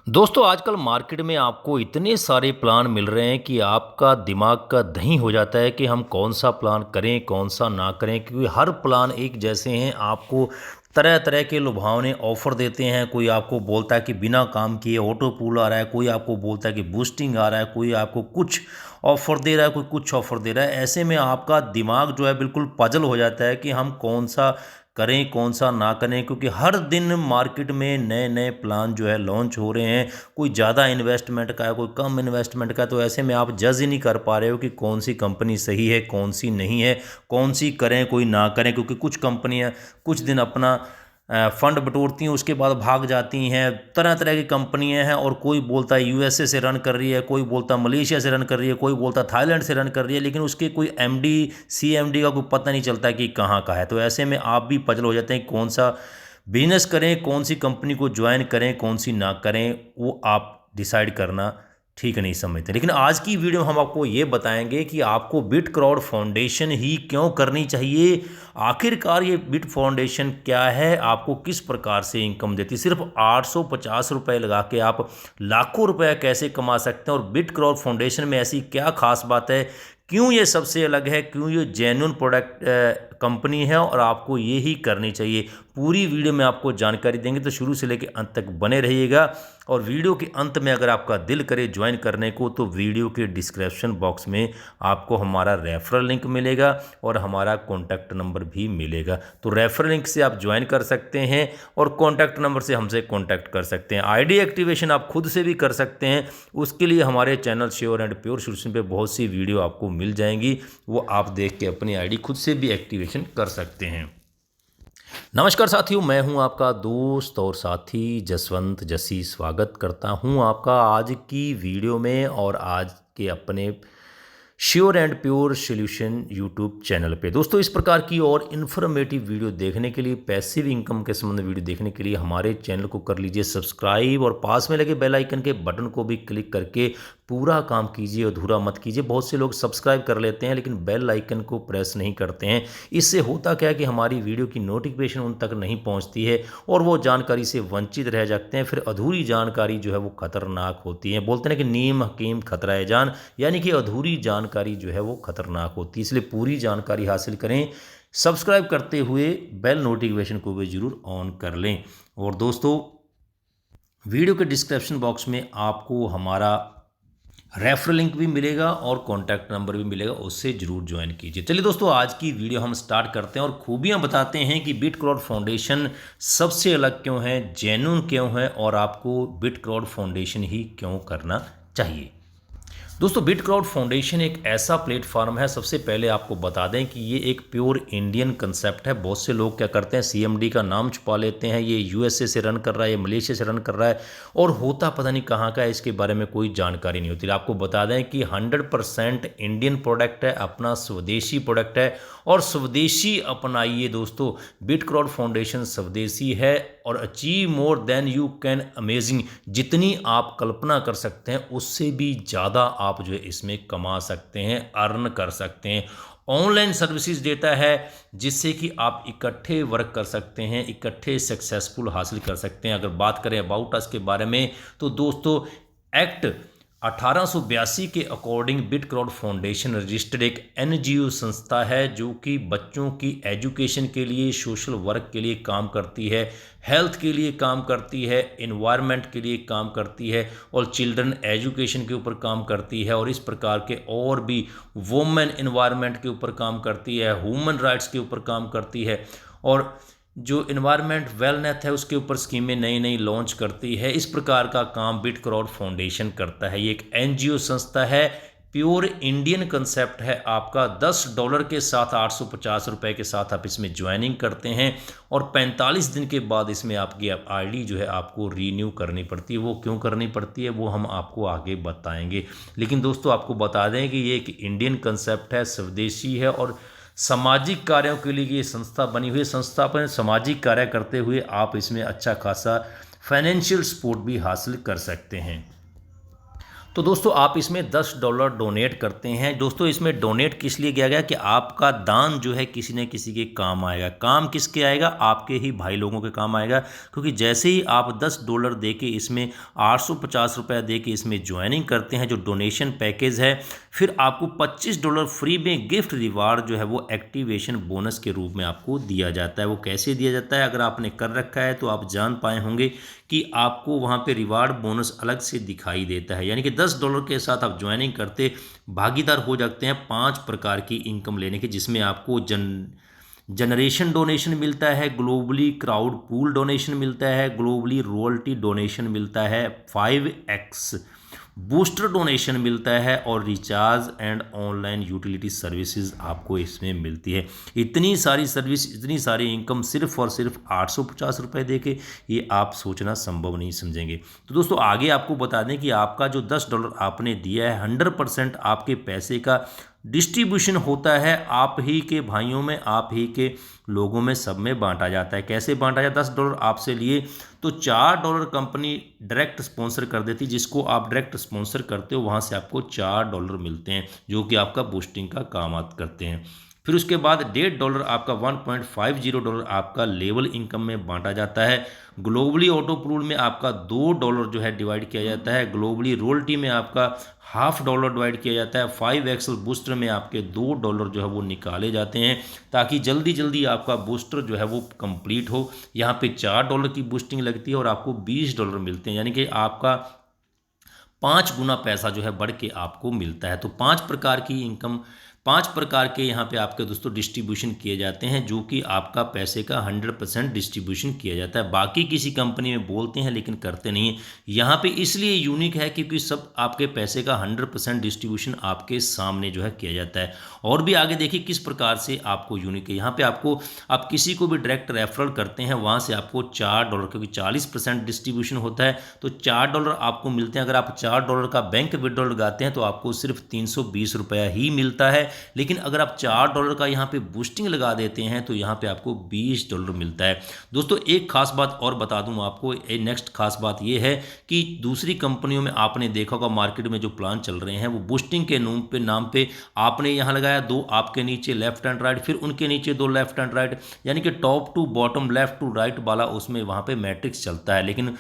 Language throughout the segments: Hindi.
दोस्तों आजकल मार्केट में आपको इतने सारे प्लान मिल रहे हैं कि आपका दिमाग का दही हो जाता है कि हम कौन सा प्लान करें कौन सा ना करें, क्योंकि हर प्लान एक जैसे हैं। आपको तरह तरह के लुभावने ऑफर देते हैं। कोई आपको बोलता है कि बिना काम किए ऑटो पूल आ रहा है, कोई आपको बोलता है कि बूस्टिंग आ रहा है, कोई आपको कुछ ऑफर दे रहा है, कोई कुछ ऑफर दे रहा है। ऐसे में आपका दिमाग जो है बिल्कुल पजल हो जाता है कि हम कौन सा करें कौन सा ना करें, क्योंकि हर दिन मार्केट में नए नए प्लान जो है लॉन्च हो रहे हैं। कोई ज़्यादा इन्वेस्टमेंट का है, कोई कम इन्वेस्टमेंट का है। तो ऐसे में आप जज ही नहीं कर पा रहे हो कि कौन सी कंपनी सही है कौन सी नहीं है, कौन सी करें कोई ना करें। क्योंकि कुछ कंपनियां कुछ दिन अपना फंड बटोरती हैं, उसके बाद भाग जाती हैं। तरह तरह की कंपनियां हैं, और कोई बोलता है यूएसए से रन कर रही है, कोई बोलता है मलेशिया से रन कर रही है, कोई बोलता है थाईलैंड से रन कर रही है, लेकिन उसके कोई एमडी सीएमडी का कोई पता नहीं चलता कि कहाँ का है। तो ऐसे में आप भी पजल हो जाते हैं कौन सा बिजनेस करें, कौन सी कंपनी को ज्वाइन करें कौन सी ना करें। वो आप डिसाइड करना ठीक नहीं समझते। लेकिन आज की वीडियो में हम आपको ये बताएंगे कि आपको बिटक्राउड फाउंडेशन ही क्यों करनी चाहिए। आखिरकार ये बिट फाउंडेशन क्या है, आपको किस प्रकार से इनकम देती है। सिर्फ 850 रुपये लगा के आप लाखों रुपए कैसे कमा सकते हैं, और बिटक्राउड फाउंडेशन में ऐसी क्या खास बात है, क्यों ये सबसे अलग है, क्यों ये जेन्युइन प्रोडक्ट कंपनी है और आपको ये ही करनी चाहिए। पूरी वीडियो में आपको जानकारी देंगे, तो शुरू से लेकर अंत तक बने रहिएगा। और वीडियो के अंत में अगर आपका दिल करे ज्वाइन करने को, तो वीडियो के डिस्क्रिप्शन बॉक्स में आपको हमारा रेफरल लिंक मिलेगा और हमारा कॉन्टैक्ट नंबर भी मिलेगा। तो रेफरल लिंक से आप ज्वाइन कर सकते हैं और कॉन्टैक्ट नंबर से हमसे कॉन्टैक्ट कर सकते हैं। आईडी एक्टिवेशन आप खुद से भी कर सकते हैं। उसके लिए हमारे channel sure and pure solution पे बहुत सी वीडियो आपको मिल जाएंगी, वो आप देख के अपनी आईडी खुद से भी एक्टिवेशन कर सकते हैं। नमस्कार साथियों, मैं हूं आपका दोस्त और साथी जसवंत जसी। स्वागत करता हूं आपका आज की वीडियो में और आज के अपने sure and pure solution YouTube channel पे। दोस्तों इस प्रकार की और इन्फॉर्मेटिव वीडियो देखने के लिए, पैसिव इनकम के संबंध वीडियो देखने के लिए हमारे चैनल को कर लीजिए सब्सक्राइब, और पास में लगे बेल आइकन के बटन को भी क्लिक करके पूरा काम कीजिए, अधूरा मत कीजिए। बहुत से लोग सब्सक्राइब कर लेते हैं लेकिन बेल आइकन को प्रेस नहीं करते हैं। इससे होता क्या है कि हमारी वीडियो की नोटिफिकेशन उन तक नहीं पहुंचती है और वो जानकारी से वंचित रह जाते हैं। फिर अधूरी जानकारी जो है वो खतरनाक होती है। बोलते हैं कि नीम हकीम खतरा है जान, यानी कि अधूरी जानकारी जो है वो खतरनाक होती है। इसलिए पूरी जानकारी हासिल करें, सब्सक्राइब करते हुए बेल नोटिफिकेशन को भी जरूर ऑन कर लें। और दोस्तों वीडियो के डिस्क्रिप्शन बॉक्स में आपको हमारा रेफरल लिंक भी मिलेगा और कॉन्टैक्ट नंबर भी मिलेगा, उससे जरूर ज्वाइन कीजिए। चलिए दोस्तों आज की वीडियो हम स्टार्ट करते हैं और खूबियां बताते हैं कि बिटक्राउड फाउंडेशन सबसे अलग क्यों है, जेन्युइन क्यों है, और आपको बिटक्राउड फाउंडेशन ही क्यों करना चाहिए। दोस्तों बिटक्राउड फाउंडेशन एक ऐसा प्लेटफॉर्म है, सबसे पहले आपको बता दें कि ये एक प्योर इंडियन कंसेप्ट है। बहुत से लोग क्या करते हैं, सीएमडी का नाम छुपा लेते हैं, ये यूएसए से रन कर रहा है, ये मलेशिया से रन कर रहा है, और होता पता नहीं कहाँ का है, इसके बारे में कोई जानकारी नहीं होती। आपको बता दें कि 100% इंडियन प्रोडक्ट है, अपना स्वदेशी प्रोडक्ट है, और स्वदेशी अपनाइए दोस्तों। बिटक्राउड फाउंडेशन स्वदेशी है और achieve more than you can amazing, जितनी आप कल्पना कर सकते हैं उससे भी ज़्यादा आप जो है इसमें कमा सकते हैं, अर्न कर सकते हैं। ऑनलाइन सर्विसेज देता है जिससे कि आप इकट्ठे वर्क कर सकते हैं, इकट्ठे सक्सेसफुल हासिल कर सकते हैं। अगर बात करें अबाउट अस के बारे में, तो दोस्तों एक्ट 1882 के अकॉर्डिंग बिटक्राउड फाउंडेशन रजिस्टर्ड एक एनजीओ संस्था है जो कि बच्चों की एजुकेशन के लिए, सोशल वर्क के लिए काम करती है, हेल्थ के लिए काम करती है, एनवायरनमेंट के लिए काम करती है, और चिल्ड्रन एजुकेशन के ऊपर काम करती है, और इस प्रकार के और भी वुमेन एनवायरनमेंट के ऊपर काम करती है, ह्यूमन राइट्स के ऊपर काम करती है, और जो इन्वायरमेंट वेलनेस है उसके ऊपर स्कीमें नई नई लॉन्च करती है। इस प्रकार का काम बिटक्राउड फाउंडेशन करता है। ये एक एनजीओ संस्था है, प्योर इंडियन कंसेप्ट है। आपका $10 के साथ 850 रुपये के साथ आप इसमें ज्वाइनिंग करते हैं, और 45 दिन के बाद इसमें आपकी आईडी जो है आपको रीन्यू करनी पड़ती है। वो क्यों करनी पड़ती है वो हम आपको आगे बताएंगे। लेकिन दोस्तों आपको बता दें कि ये एक इंडियन कंसेप्ट है, स्वदेशी है, और सामाजिक कार्यों के लिए ये संस्था बनी हुई है। संस्था पर सामाजिक कार्य करते हुए आप इसमें अच्छा खासा फाइनेंशियल सपोर्ट भी हासिल कर सकते हैं। तो दोस्तों आप इसमें $10 डोनेट करते हैं। दोस्तों इसमें डोनेट किस लिए किया गया कि आपका दान जो है किसी न किसी के काम आएगा। काम किसके आएगा? आपके ही भाई लोगों के काम आएगा, क्योंकि जैसे ही आप $10 दे के इसमें 850 रुपये दे के इसमें ज्वाइनिंग करते हैं जो डोनेशन पैकेज है, फिर आपको $25 फ्री में गिफ्ट रिवार्ड जो है वो एक्टिवेशन बोनस के रूप में आपको दिया जाता है। वो कैसे दिया जाता है? अगर आपने कर रखा है तो आप जान पाए होंगे कि आपको वहाँ पे रिवार्ड बोनस अलग से दिखाई देता है। यानी कि $10 के साथ आप ज्वाइनिंग करते भागीदार हो जाते हैं 5 प्रकार की इनकम लेने के, जिसमें आपको जनरेशन डोनेशन मिलता है, ग्लोबली क्राउड पूल डोनेशन मिलता है, ग्लोबली रॉयल्टी डोनेशन मिलता है, 5x बूस्टर डोनेशन मिलता है और recharge and online utility services आपको इसमें मिलती है। इतनी सारी सर्विस, इतनी सारी इनकम सिर्फ और सिर्फ 850 रुपये दे के ये आप सोचना संभव नहीं समझेंगे। तो दोस्तों आगे आपको बता दें कि आपका जो $10 आपने दिया है 100% आपके पैसे का डिस्ट्रीब्यूशन होता है आप ही के भाइयों में, आप ही के लोगों में, सब में बांटा जाता है। कैसे बांटा जाता है? $10 आपसे लिए तो $4 कंपनी डायरेक्ट स्पॉन्सर कर देती, जिसको आप डायरेक्ट स्पॉन्सर करते हो वहाँ से आपको $4 मिलते हैं जो कि आपका बूस्टिंग का काम करते हैं। फिर उसके बाद $1.5 आपका $1.50 आपका लेवल इनकम में बांटा जाता है। ग्लोबली ऑटो पूल में आपका $2 जो है डिवाइड किया जाता है। ग्लोबली रॉयल्टी में आपका $0.5 डिवाइड किया जाता है। 5x बूस्टर में आपके $2 जो है वो निकाले जाते हैं ताकि जल्दी जल्दी आपका बूस्टर जो है वो कंप्लीट हो। यहाँ पे $4 की बूस्टिंग लगती है और आपको $20 मिलते हैं, यानी कि आपका 5 गुना पैसा जो है बढ़ के आपको मिलता है। तो 5 प्रकार के यहाँ पे आपके दोस्तों डिस्ट्रीब्यूशन किए जाते हैं, जो कि आपका पैसे का 100% डिस्ट्रीब्यूशन किया जाता है। बाकी किसी कंपनी में बोलते हैं लेकिन करते नहीं है। यहाँ पे इसलिए यूनिक है क्योंकि सब आपके पैसे का 100% डिस्ट्रीब्यूशन आपके सामने जो है किया जाता है। और भी आगे देखिए किस प्रकार से आपको यूनिक है। यहाँ पे आपको, आप किसी को भी डायरेक्ट रेफरल करते हैं वहाँ से आपको $4, क्योंकि 40% डिस्ट्रीब्यूशन होता है तो $4 आपको मिलते हैं। अगर आप $4 का बैंक विड्रॉल लगाते हैं तो आपको सिर्फ 320 रुपया ही मिलता है, लेकिन अगर आप $4 का यहाँ पे बूस्टिंग लगा देते हैं तो यहाँ पे आपको $20 मिलता है। दोस्तों एक खास बात और बता दूं आपको, नेक्स्ट खास बात ये है कि दूसरी कंपनियों में आपने देखा होगा मार्केट में जो प्लान चल रहे हैं वो बूस्टिंग के नाम पे आपने यहाँ लगाया 2 आपके नीचे लेफ्ट एंड राइट, फिर उनके नीचे 2 लेफ्ट एंड राइट, यानी कि top to bottom left to right वाला उसमें वहाँ पे मैट्रिक्स चलता है। लेकिन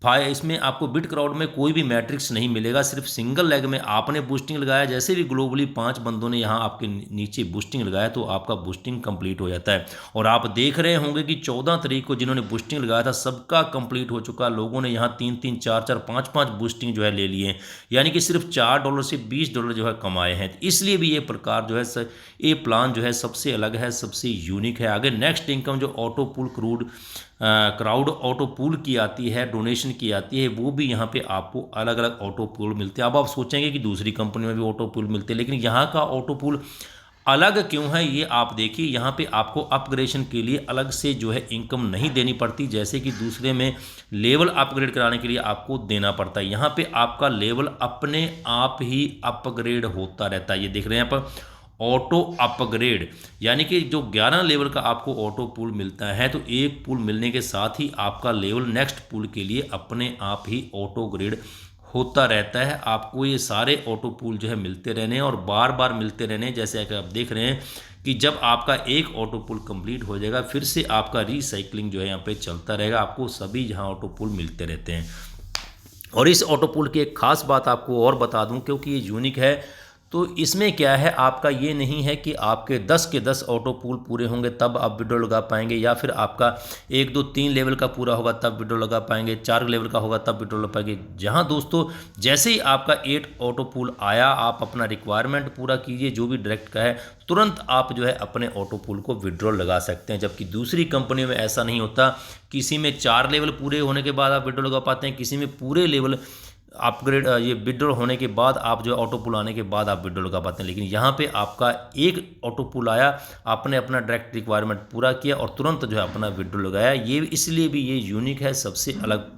भाई इसमें आपको बिट क्राउड में कोई भी मैट्रिक्स नहीं मिलेगा, सिर्फ सिंगल लेग में आपने बूस्टिंग लगाया। जैसे भी ग्लोबली 5 बंदों ने यहाँ आपके नीचे बूस्टिंग लगाया तो आपका बूस्टिंग कंप्लीट हो जाता है। और आप देख रहे होंगे कि 14 तारीख को जिन्होंने बूस्टिंग लगाया था सबका कंप्लीट हो चुका। लोगों ने यहाँ 3-3, 4-4, 5-5 बूस्टिंग जो है ले लिए हैं, यानी कि सिर्फ $4 से $20 जो है कमाए हैं। इसलिए भी ये प्रकार जो है ये प्लान जो है सबसे अलग है, सबसे यूनिक है। आगे नेक्स्ट इनकम जो auto pool crowd auto pool की आती है, डोनेशन की आती है, वो भी यहाँ पे आपको अलग अलग ऑटो पूल मिलते हैं। अब आप सोचेंगे कि दूसरी कंपनी में भी ऑटो पूल मिलते हैं, लेकिन यहाँ का ऑटो पूल अलग क्यों है ये आप देखिए। यहाँ पे आपको अपग्रेडेशन के लिए अलग से जो है इनकम नहीं देनी पड़ती, जैसे कि दूसरे में लेवल अपग्रेड कराने के लिए आपको देना पड़ता है। यहाँ पे आपका लेवल अपने आप ही अपग्रेड होता रहता है। ये देख रहे हैं आप ऑटो अपग्रेड, यानी कि जो 11 लेवल का आपको ऑटो पूल मिलता है तो एक पूल मिलने के साथ ही आपका लेवल नेक्स्ट पूल के लिए अपने आप ही ऑटो ग्रेड होता रहता है। आपको ये सारे ऑटो पूल जो है मिलते रहने और बार बार मिलते रहने। जैसे कि आप देख रहे हैं कि जब आपका एक ऑटो पूल कंप्लीट हो जाएगा फिर से आपका रिसाइकलिंग जो है यहाँ पे चलता रहेगा, आपको सभी यहाँ ऑटो पूल मिलते रहते हैं। और इस ऑटो पूल की एक खास बात आपको और बता दूं, क्योंकि ये यूनिक है, तो इसमें क्या है आपका ये नहीं है कि आपके 10 के 10 ऑटो पूल पूरे होंगे तब आप विड्रॉल लगा पाएंगे, या फिर आपका 1 2 3 लेवल का पूरा होगा तब विड्रॉल लगा पाएंगे, 4 लेवल का होगा तब विड्रॉल लगा पाएंगे। जहां दोस्तों जैसे ही आपका 8 ऑटो पूल आया, आप अपना रिक्वायरमेंट पूरा कीजिए जो भी डायरेक्ट का है, तुरंत आप जो है अपने ऑटो पूल को विड्रॉल लगा सकते हैं। जबकि दूसरी कंपनियों में ऐसा नहीं होता, किसी में 4 लेवल पूरे होने के बाद आप विड्रॉल लगा पाते हैं, किसी में पूरे लेवल अपग्रेड ये विड्रॉल होने के बाद आप जो ऑटो पुल आने के बाद आप विड्रॉल लगा पाते हैं। लेकिन यहाँ पे आपका एक ऑटो पुल आया, आपने अपना डायरेक्ट रिक्वायरमेंट पूरा किया और तुरंत जो है अपना विड्रॉल लगाया। ये इसलिए भी ये यूनिक है, सबसे अलग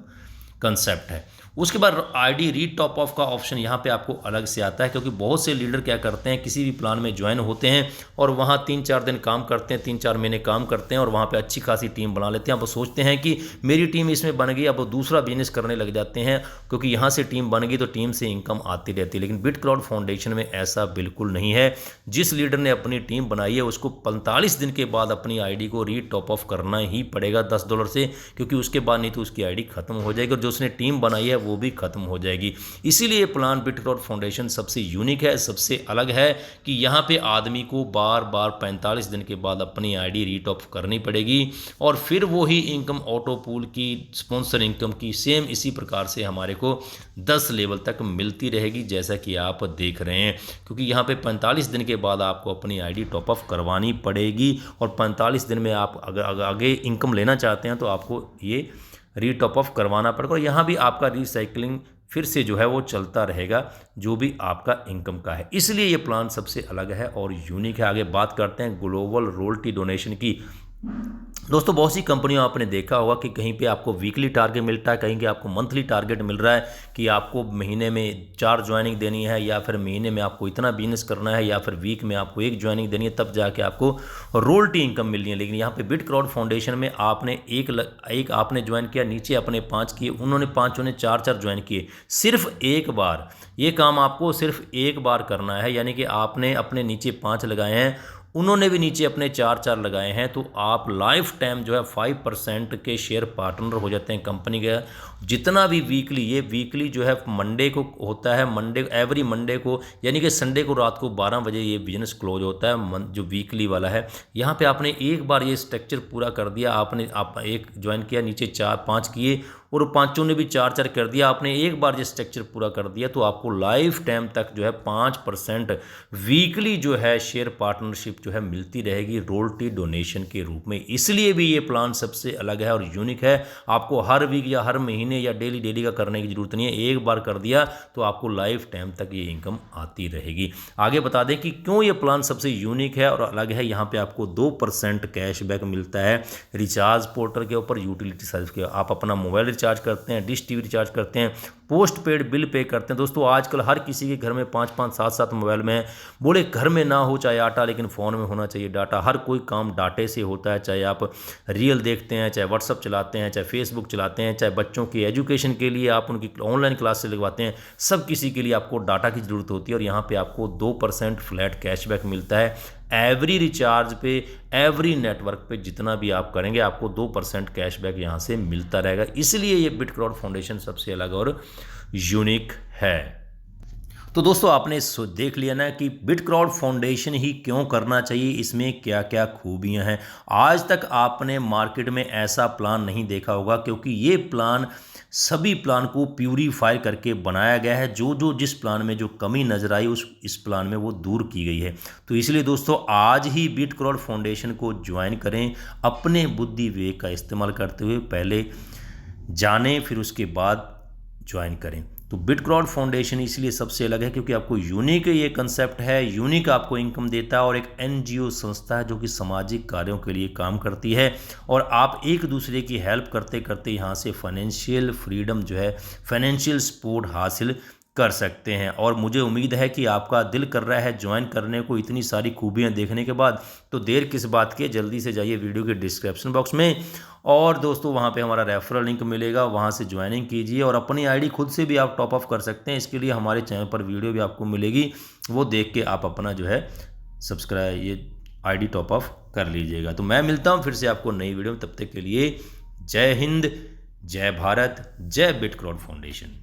कंसेप्ट है। उसके बाद आईडी री टॉप ऑफ का ऑप्शन यहाँ पे आपको अलग से आता है, क्योंकि बहुत से लीडर क्या करते हैं, किसी भी प्लान में ज्वाइन होते हैं और वहाँ 3-4 दिन काम करते हैं, 3-4 महीने काम करते हैं और वहाँ पे अच्छी खासी टीम बना लेते हैं। अब वो सोचते हैं कि मेरी टीम इसमें बन गई, अब वो दूसरा बिजनेस करने लग जाते हैं, क्योंकि यहाँ से टीम बन गई तो टीम से इनकम आती रहती है। लेकिन बिटक्राउड फाउंडेशन में ऐसा बिल्कुल नहीं है। जिस लीडर ने अपनी टीम बनाई है उसको 45 दिन के बाद अपनी आईडी को री टॉप ऑफ करना ही पड़ेगा $10 से, क्योंकि उसके बाद नहीं तो उसकी आईडी खत्म हो जाएगी और जो उसने टीम बनाई है वो भी खत्म हो जाएगी। इसीलिए ये प्लान बिटक्राउड फाउंडेशन सबसे यूनिक है, सबसे अलग है कि यहाँ पे आदमी को बार बार 45 दिन के बाद अपनी आईडी री टॉप करनी पड़ेगी और फिर वही इनकम ऑटो पूल की, स्पॉन्सर इनकम की सेम इसी प्रकार से हमारे को 10 लेवल तक मिलती रहेगी, जैसा कि आप देख रहे हैं। क्योंकि यहाँ पे 45 दिन के बाद आपको अपनी आईडी टॉप अप करवानी पड़ेगी और 45 दिन में आप अगर आगे इनकम लेना चाहते हैं तो आपको ये री टॉप ऑफ करवाना पड़ेगा और यहाँ भी आपका रिसाइकलिंग फिर से जो है वो चलता रहेगा, जो भी आपका इनकम का है। इसलिए ये प्लान सबसे अलग है और यूनिक है। आगे बात करते हैं ग्लोबल रॉयल्टी डोनेशन की। दोस्तों बहुत सी कंपनियों आपने देखा होगा कि कहीं पे आपको वीकली टारगेट मिलता है, कहीं पे आपको मंथली टारगेट मिल रहा है कि आपको महीने में 4 ज्वाइनिंग देनी है, या फिर महीने में आपको इतना बिजनेस करना है, या फिर वीक में आपको 1 ज्वाइनिंग देनी है, तब जाके आपको रॉयल्टी इनकम मिलनी है। लेकिन यहाँ पे बिटक्राउड फाउंडेशन में आपने एक आपने ज्वाइन किया, नीचे अपने 5 किए, उन्होंने 5 ने 4 ज्वाइन किए। सिर्फ एक बार ये काम आपको सिर्फ एक बार करना है, यानी कि आपने अपने नीचे 5 लगाए हैं, उन्होंने भी नीचे अपने 4 लगाए हैं, तो आप लाइफ टाइम जो है 5% के शेयर पार्टनर हो जाते हैं कंपनी के। जितना भी ये वीकली जो है मंडे को होता है, एवरी मंडे को, यानी कि संडे को रात को 12 बजे ये बिजनेस क्लोज होता है, जो वीकली वाला है। यहाँ पे आपने एक बार ये स्ट्रक्चर पूरा कर दिया, आप एक ज्वाइन किया, नीचे 5 किए और 5 ने भी 4 कर दिया, आपने एक बार ये स्ट्रक्चर पूरा कर दिया, तो आपको लाइफ टाइम तक जो है 5% वीकली जो है शेयर पार्टनरशिप जो है मिलती रहेगी रॉयल्टी डोनेशन के रूप में। इसलिए भी ये प्लान सबसे अलग है और यूनिक है। आपको हर वीक या हर महीने या डेली का करने की जरूरत नहीं है, एक बार कर दिया तो आपको लाइफ टाइम तक ये इनकम आती रहेगी। आगे बता दें कि क्यों ये प्लान सबसे यूनिक है और अलग है। यहाँ पे आपको 2% कैशबैक मिलता है रिचार्ज पोर्टल के ऊपर, यूटिलिटी सर्विस के। आप अपना मोबाइल रिचार्ज करते हैं, डिश टीवी रिचार्ज करते हैं, पोस्ट पेड बिल पे करते हैं। दोस्तों आजकल हर किसी के घर में 5-5, 7-7 मोबाइल में है। बोले घर में ना हो चाहे आटा, लेकिन फ़ोन में होना चाहिए डाटा। हर कोई काम डाटे से होता है, चाहे आप रील देखते हैं, चाहे व्हाट्सअप चलाते हैं, चाहे फेसबुक चलाते हैं, चाहे बच्चों की एजुकेशन के लिए आप उनकी ऑनलाइन क्लास से लगवाते हैं, सब किसी के लिए आपको डाटा की ज़रूरत होती है। और यहाँ पे आपको 2% फ्लैट कैशबैक मिलता है एवरी रिचार्ज पे, एवरी नेटवर्क पे जितना भी आप करेंगे, आपको 2% कैशबैक यहाँ से मिलता रहेगा। इसलिए ये बिटक्राउड फाउंडेशन सबसे अलग और यूनिक है। तो दोस्तों आपने देख लिया ना कि बिटक्राउड फाउंडेशन ही क्यों करना चाहिए, इसमें क्या क्या खूबियां हैं। आज तक आपने मार्केट में ऐसा प्लान नहीं देखा होगा, क्योंकि ये प्लान सभी प्लान को प्यूरीफाई करके बनाया गया है। जो जिस प्लान में जो कमी नज़र आई इस प्लान में वो दूर की गई है। तो इसलिए दोस्तों आज ही बिटक्राउड फाउंडेशन को ज्वाइन करें। अपने बुद्धि विवेक का इस्तेमाल करते हुए पहले जानें, फिर उसके बाद ज्वाइन करें। तो बिटक्राउड फाउंडेशन इसलिए सबसे अलग है क्योंकि आपको यूनिक ये कंसेप्ट है, यूनिक आपको इनकम देता है और एक एनजीओ संस्था है जो कि सामाजिक कार्यों के लिए काम करती है। और आप एक दूसरे की हेल्प करते करते यहाँ से फाइनेंशियल फ्रीडम जो है, फाइनेंशियल सपोर्ट हासिल कर सकते हैं। और मुझे उम्मीद है कि आपका दिल कर रहा है ज्वाइन करने को इतनी सारी खूबियां देखने के बाद, तो देर किस बात की, जल्दी से जाइए वीडियो के डिस्क्रिप्शन बॉक्स में और दोस्तों वहां पे हमारा रेफरल लिंक मिलेगा, वहां से ज्वाइनिंग कीजिए और अपनी आईडी खुद से भी आप टॉप अप कर सकते हैं। इसके लिए हमारे चैनल पर वीडियो भी आपको मिलेगी, वो देख के आप अपना जो है सब्सक्राइब ये आईडी टॉप अप कर लीजिएगा। तो मैं मिलता हूँ फिर से आपको नई वीडियो में, तब तक के लिए जय हिंद, जय भारत, जय बिटक्राउड फाउंडेशन।